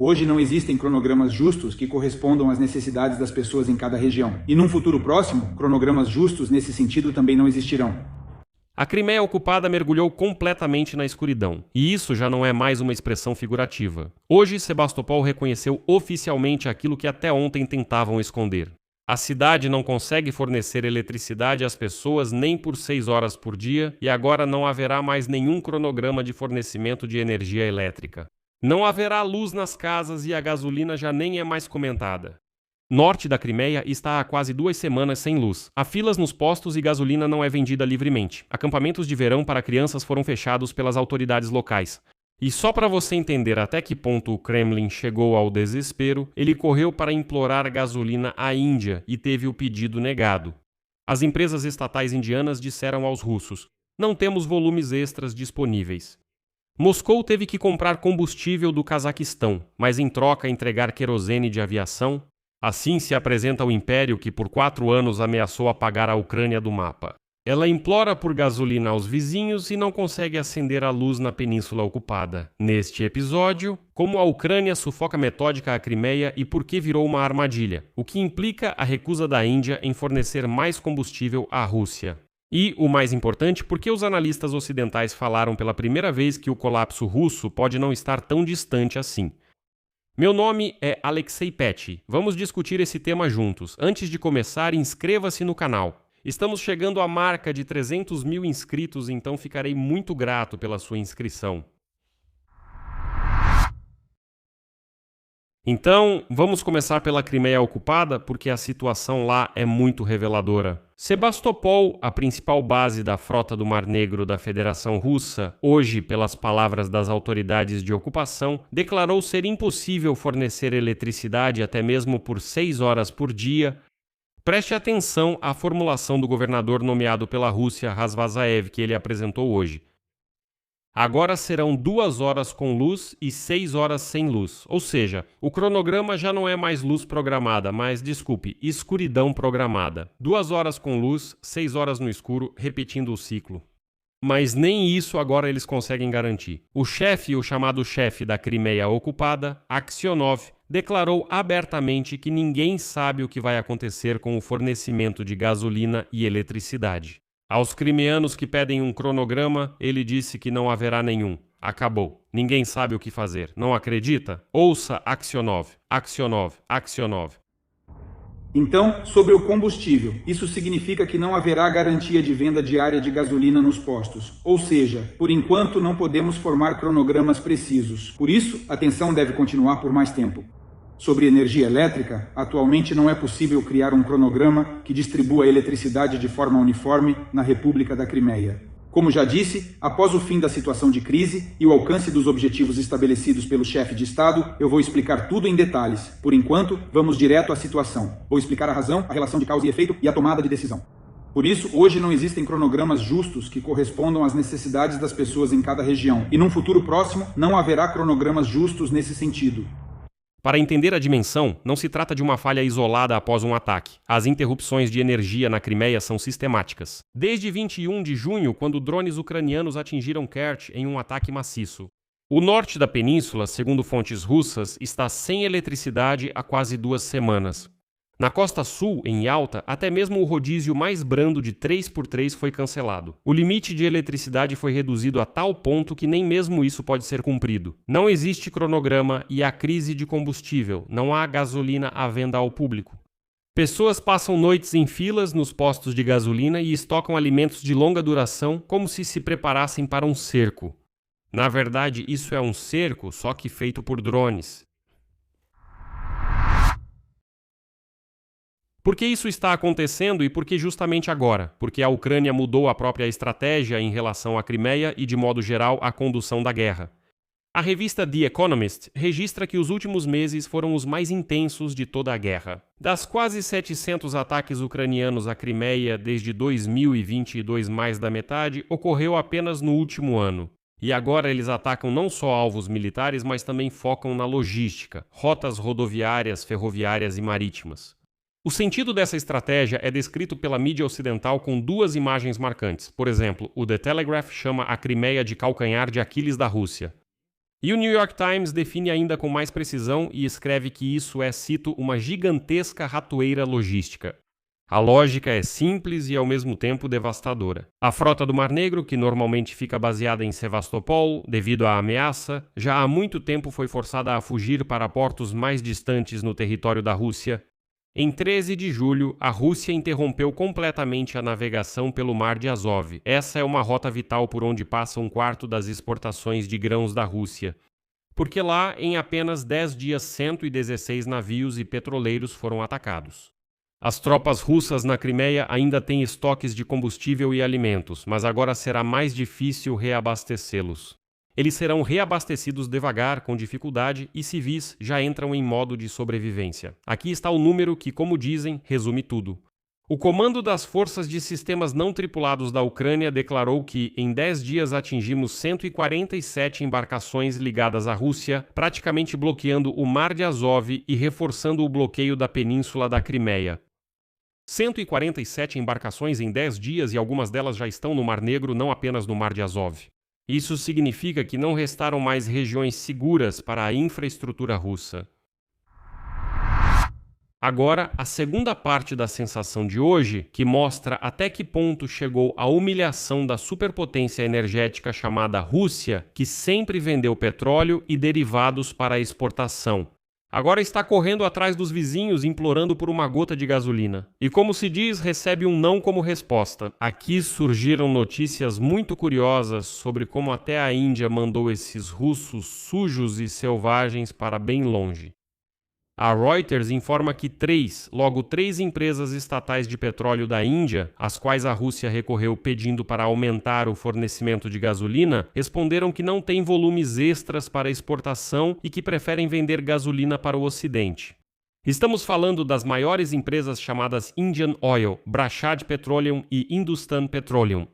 Hoje não existem cronogramas justos que correspondam às necessidades das pessoas em cada região. E num futuro próximo, cronogramas justos nesse sentido também não existirão. A Crimeia ocupada mergulhou completamente na escuridão, e isso já não é mais uma expressão figurativa. Hoje, Sebastopol reconheceu oficialmente aquilo que até ontem tentavam esconder. A cidade não consegue fornecer eletricidade às pessoas nem por 6 horas por dia, e agora não haverá mais nenhum cronograma de fornecimento de energia elétrica. Não haverá luz nas casas e a gasolina já nem é mais comentada. Norte da Crimeia está há quase 2 semanas sem luz. Há filas nos postos e gasolina não é vendida livremente. Acampamentos de verão para crianças foram fechados pelas autoridades locais. E só para você entender até que ponto o Kremlin chegou ao desespero, ele correu para implorar gasolina à Índia e teve o pedido negado. As empresas estatais indianas disseram aos russos: "Não temos volumes extras disponíveis." Moscou teve que comprar combustível do Cazaquistão, mas em troca entregar querosene de aviação. Assim se apresenta o império que por 4 anos ameaçou apagar a Ucrânia do mapa. Ela implora por gasolina aos vizinhos e não consegue acender a luz na península ocupada. Neste episódio, como a Ucrânia sufoca metódica a Crimeia e por que virou uma armadilha, o que implica a recusa da Índia em fornecer mais combustível à Rússia. E, o mais importante, por que os analistas ocidentais falaram pela primeira vez que o colapso russo pode não estar tão distante assim. Meu nome é Alexei Petty. Vamos discutir esse tema juntos. Antes de começar, inscreva-se no canal. Estamos chegando à marca de 300 mil inscritos, então ficarei muito grato pela sua inscrição. Então, vamos começar pela Crimeia ocupada, porque a situação lá é muito reveladora. Sebastopol, a principal base da frota do Mar Negro da Federação Russa, hoje, pelas palavras das autoridades de ocupação, declarou ser impossível fornecer eletricidade até mesmo por 6 horas por dia. Preste atenção à formulação do governador nomeado pela Rússia, Razvazaev, que ele apresentou hoje. Agora serão 2 horas com luz e 6 horas sem luz. Ou seja, o cronograma já não é mais luz programada, mas, escuridão programada. 2 horas com luz, 6 horas no escuro, repetindo o ciclo. Mas nem isso agora eles conseguem garantir. O chamado chefe da Crimeia ocupada, Aksionov, declarou abertamente que ninguém sabe o que vai acontecer com o fornecimento de gasolina e eletricidade. Aos crimeanos que pedem um cronograma, ele disse que não haverá nenhum. Acabou. Ninguém sabe o que fazer. Não acredita? Ouça Aksionov. Aksionov. Aksionov. Então, sobre o combustível, isso significa que não haverá garantia de venda diária de gasolina nos postos. Ou seja, por enquanto não podemos formar cronogramas precisos. Por isso, a tensão deve continuar por mais tempo. Sobre energia elétrica, atualmente não é possível criar um cronograma que distribua a eletricidade de forma uniforme na República da Crimeia. Como já disse, após o fim da situação de crise e o alcance dos objetivos estabelecidos pelo chefe de Estado, eu vou explicar tudo em detalhes. Por enquanto, vamos direto à situação. Vou explicar a razão, a relação de causa e efeito e a tomada de decisão. Por isso, hoje não existem cronogramas justos que correspondam às necessidades das pessoas em cada região. E num futuro próximo, não haverá cronogramas justos nesse sentido. Para entender a dimensão, não se trata de uma falha isolada após um ataque. As interrupções de energia na Crimeia são sistemáticas. Desde 21 de junho, quando drones ucranianos atingiram Kerch em um ataque maciço. O norte da península, segundo fontes russas, está sem eletricidade há quase 2 semanas. Na costa sul, em Yalta, até mesmo o rodízio mais brando de 3x3 foi cancelado. O limite de eletricidade foi reduzido a tal ponto que nem mesmo isso pode ser cumprido. Não existe cronograma e há crise de combustível, não há gasolina à venda ao público. Pessoas passam noites em filas nos postos de gasolina e estocam alimentos de longa duração como se preparassem para um cerco. Na verdade, isso é um cerco, só que feito por drones. Por que isso está acontecendo e por que justamente agora? Porque a Ucrânia mudou a própria estratégia em relação à Crimeia e, de modo geral, a condução da guerra. A revista The Economist registra que os últimos meses foram os mais intensos de toda a guerra. Das quase 700 ataques ucranianos à Crimeia desde 2022, mais da metade, ocorreu apenas no último ano. E agora eles atacam não só alvos militares, mas também focam na logística, rotas rodoviárias, ferroviárias e marítimas. O sentido dessa estratégia é descrito pela mídia ocidental com 2 imagens marcantes. Por exemplo, o The Telegraph chama a Crimeia de calcanhar de Aquiles da Rússia. E o New York Times define ainda com mais precisão e escreve que isso é, cito, uma gigantesca ratoeira logística. A lógica é simples e ao mesmo tempo devastadora. A frota do Mar Negro, que normalmente fica baseada em Sevastopol devido à ameaça, já há muito tempo foi forçada a fugir para portos mais distantes no território da Rússia. Em 13 de julho, a Rússia interrompeu completamente a navegação pelo Mar de Azov. Essa é uma rota vital por onde passa um quarto das exportações de grãos da Rússia. Porque lá, em apenas 10 dias, 116 navios e petroleiros foram atacados. As tropas russas na Crimeia ainda têm estoques de combustível e alimentos, mas agora será mais difícil reabastecê-los. Eles serão reabastecidos devagar, com dificuldade, e civis já entram em modo de sobrevivência. Aqui está o número que, como dizem, resume tudo. O Comando das Forças de Sistemas Não Tripulados da Ucrânia declarou que, em 10 dias, atingimos 147 embarcações ligadas à Rússia, praticamente bloqueando o Mar de Azov e reforçando o bloqueio da península da Crimeia. 147 embarcações em 10 dias e algumas delas já estão no Mar Negro, não apenas no Mar de Azov. Isso significa que não restaram mais regiões seguras para a infraestrutura russa. Agora, a segunda parte da sensação de hoje, que mostra até que ponto chegou a humilhação da superpotência energética chamada Rússia, que sempre vendeu petróleo e derivados para a exportação. Agora está correndo atrás dos vizinhos implorando por uma gota de gasolina. E como se diz, recebe um não como resposta. Aqui surgiram notícias muito curiosas sobre como até a Índia mandou esses russos sujos e selvagens para bem longe. A Reuters informa que logo três empresas estatais de petróleo da Índia, às quais a Rússia recorreu pedindo para aumentar o fornecimento de gasolina, responderam que não têm volumes extras para exportação e que preferem vender gasolina para o Ocidente. Estamos falando das maiores empresas chamadas Indian Oil, Prashad Petroleum e Hindustan Petroleum.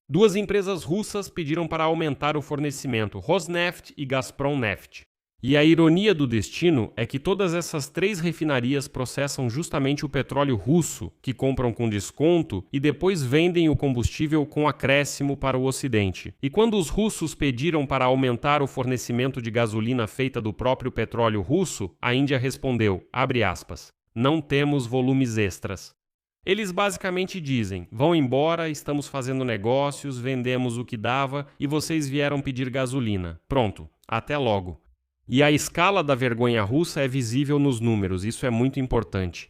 Duas empresas russas pediram para aumentar o fornecimento, Rosneft e Gazprom Neft. E a ironia do destino é que todas essas três refinarias processam justamente o petróleo russo, que compram com desconto e depois vendem o combustível com acréscimo para o Ocidente. E quando os russos pediram para aumentar o fornecimento de gasolina feita do próprio petróleo russo, a Índia respondeu, abre aspas, não temos volumes extras. Eles basicamente dizem, vão embora, estamos fazendo negócios, vendemos o que dava e vocês vieram pedir gasolina. Pronto, até logo. E a escala da vergonha russa é visível nos números, isso é muito importante.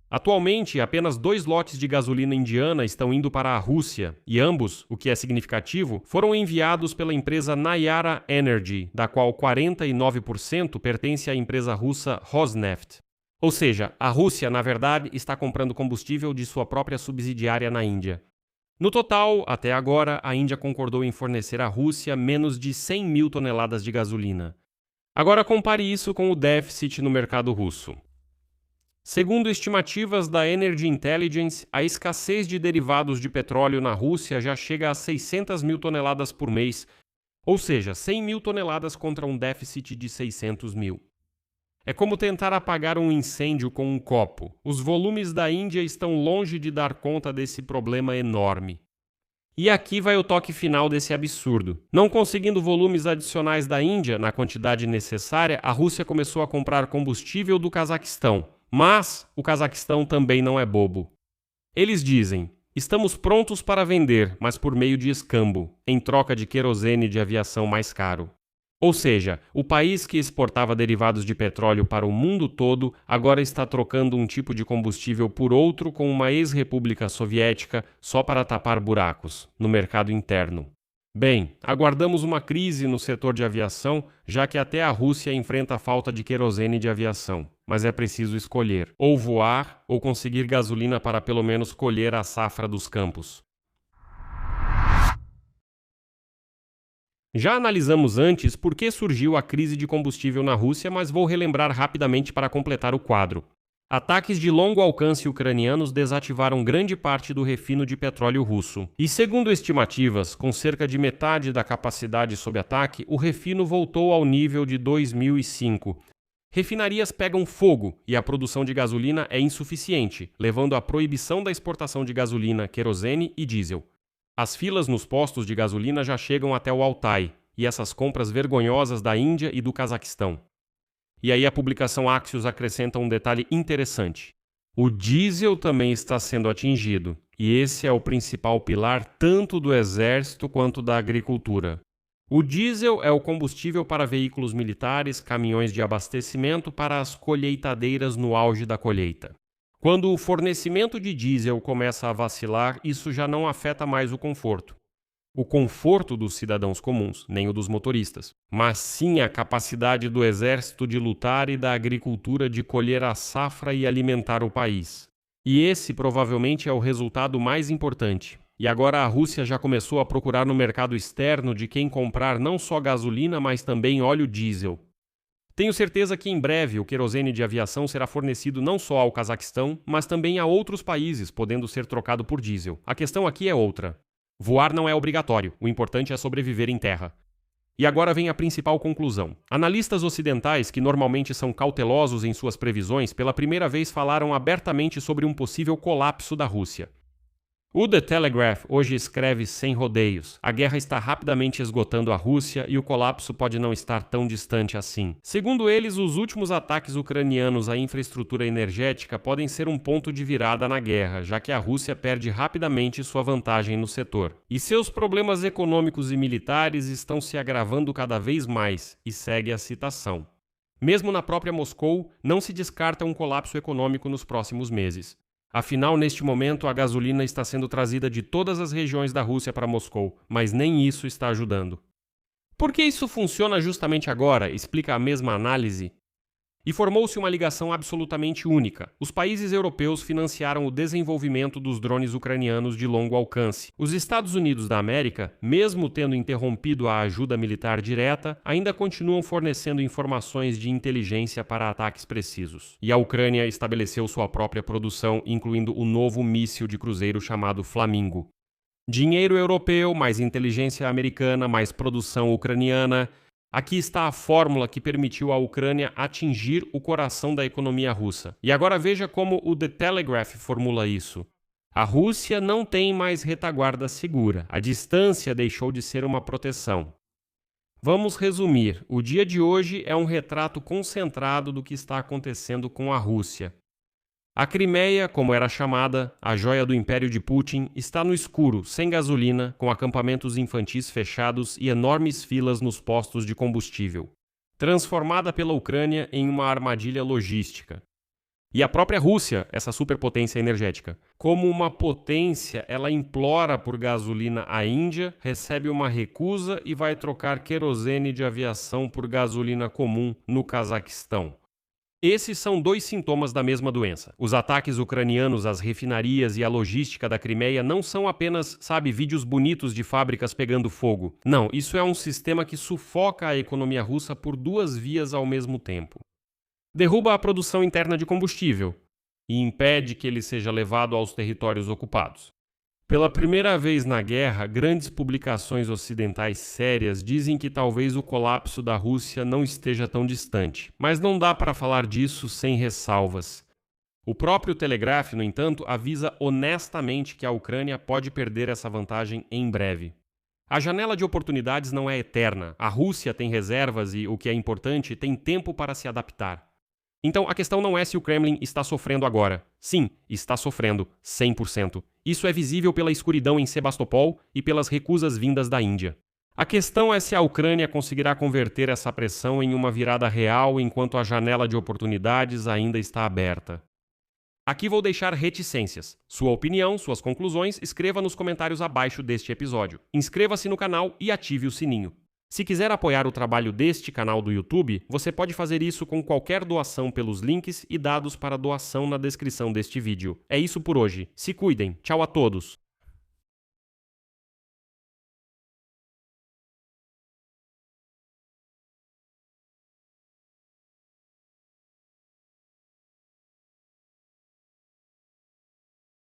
Atualmente, apenas 2 lotes de gasolina indiana estão indo para a Rússia, e ambos, o que é significativo, foram enviados pela empresa Nayara Energy, da qual 49% pertence à empresa russa Rosneft. Ou seja, a Rússia, na verdade, está comprando combustível de sua própria subsidiária na Índia. No total, até agora, a Índia concordou em fornecer à Rússia menos de 100 mil toneladas de gasolina. Agora compare isso com o déficit no mercado russo. Segundo estimativas da Energy Intelligence, a escassez de derivados de petróleo na Rússia já chega a 600 mil toneladas por mês, ou seja, 100 mil toneladas contra um déficit de 600 mil. É como tentar apagar um incêndio com um copo. Os volumes da Índia estão longe de dar conta desse problema enorme. E aqui vai o toque final desse absurdo. Não conseguindo volumes adicionais da Índia na quantidade necessária, a Rússia começou a comprar combustível do Cazaquistão. Mas o Cazaquistão também não é bobo. Eles dizem, estamos prontos para vender, mas por meio de escambo, em troca de querosene de aviação mais caro. Ou seja, o país que exportava derivados de petróleo para o mundo todo agora está trocando um tipo de combustível por outro com uma ex-república soviética só para tapar buracos no mercado interno. Bem, aguardamos uma crise no setor de aviação, já que até a Rússia enfrenta a falta de querosene de aviação. Mas é preciso escolher, ou voar ou conseguir gasolina para pelo menos colher a safra dos campos. Já analisamos antes por que surgiu a crise de combustível na Rússia, mas vou relembrar rapidamente para completar o quadro. Ataques de longo alcance ucranianos desativaram grande parte do refino de petróleo russo. E segundo estimativas, com cerca de metade da capacidade sob ataque, o refino voltou ao nível de 2005. Refinarias pegam fogo e a produção de gasolina é insuficiente, levando à proibição da exportação de gasolina, querosene e diesel. As filas nos postos de gasolina já chegam até o Altai. e essas compras vergonhosas da Índia e do Cazaquistão. E aí a publicação Axios acrescenta um detalhe interessante. O diesel também está sendo atingido, e esse é o principal pilar tanto do exército quanto da agricultura. O diesel é o combustível para veículos militares, caminhões de abastecimento para as colheitadeiras no auge da colheita. Quando o fornecimento de diesel começa a vacilar, isso já não afeta mais o conforto. O conforto dos cidadãos comuns, nem o dos motoristas, mas sim a capacidade do exército de lutar e da agricultura de colher a safra e alimentar o país. E esse provavelmente é o resultado mais importante. E agora a Rússia já começou a procurar no mercado externo de quem comprar não só gasolina, mas também óleo diesel. Tenho certeza que em breve o querosene de aviação será fornecido não só ao Cazaquistão, mas também a outros países, podendo ser trocado por diesel. A questão aqui é outra. Voar não é obrigatório, o importante é sobreviver em terra. E agora vem a principal conclusão. Analistas ocidentais, que normalmente são cautelosos em suas previsões, pela primeira vez falaram abertamente sobre um possível colapso da Rússia. O The Telegraph hoje escreve sem rodeios. A guerra está rapidamente esgotando a Rússia e o colapso pode não estar tão distante assim. Segundo eles, os últimos ataques ucranianos à infraestrutura energética podem ser um ponto de virada na guerra, já que a Rússia perde rapidamente sua vantagem no setor. E seus problemas econômicos e militares estão se agravando cada vez mais, e segue a citação. Mesmo na própria Moscou, não se descarta um colapso econômico nos próximos meses. Afinal, neste momento, a gasolina está sendo trazida de todas as regiões da Rússia para Moscou, mas nem isso está ajudando. Por que isso funciona justamente agora? Explica a mesma análise. E formou-se uma ligação absolutamente única. Os países europeus financiaram o desenvolvimento dos drones ucranianos de longo alcance. Os Estados Unidos da América, mesmo tendo interrompido a ajuda militar direta, ainda continuam fornecendo informações de inteligência para ataques precisos. E a Ucrânia estabeleceu sua própria produção, incluindo o novo míssil de cruzeiro chamado Flamingo. Dinheiro europeu, mais inteligência americana, mais produção ucraniana. Aqui está a fórmula que permitiu à Ucrânia atingir o coração da economia russa. E agora veja como o The Telegraph formula isso. A Rússia não tem mais retaguarda segura. A distância deixou de ser uma proteção. Vamos resumir. O dia de hoje é um retrato concentrado do que está acontecendo com a Rússia. A Crimeia, como era chamada, a joia do império de Putin, está no escuro, sem gasolina, com acampamentos infantis fechados e enormes filas nos postos de combustível. Transformada pela Ucrânia em uma armadilha logística. E a própria Rússia, essa superpotência energética, como uma potência, ela implora por gasolina à Índia, recebe uma recusa e vai trocar querosene de aviação por gasolina comum no Cazaquistão. Esses são dois sintomas da mesma doença. Os ataques ucranianos às refinarias e à logística da Crimeia não são apenas, vídeos bonitos de fábricas pegando fogo. Não, isso é um sistema que sufoca a economia russa por duas vias ao mesmo tempo. Derruba a produção interna de combustível e impede que ele seja levado aos territórios ocupados. Pela primeira vez na guerra, grandes publicações ocidentais sérias dizem que talvez o colapso da Rússia não esteja tão distante, mas não dá para falar disso sem ressalvas. O próprio Telegraph, no entanto, avisa honestamente que a Ucrânia pode perder essa vantagem em breve. A janela de oportunidades não é eterna. A Rússia tem reservas e, o que é importante, tem tempo para se adaptar. Então, a questão não é se o Kremlin está sofrendo agora. Sim, está sofrendo, 100%. Isso é visível pela escuridão em Sebastopol e pelas recusas vindas da Índia. A questão é se a Ucrânia conseguirá converter essa pressão em uma virada real enquanto a janela de oportunidades ainda está aberta. Aqui vou deixar reticências. Sua opinião, suas conclusões, escreva nos comentários abaixo deste episódio. Inscreva-se no canal e ative o sininho. Se quiser apoiar o trabalho deste canal do YouTube, você pode fazer isso com qualquer doação pelos links e dados para doação na descrição deste vídeo. É isso por hoje. Se cuidem. Tchau a todos.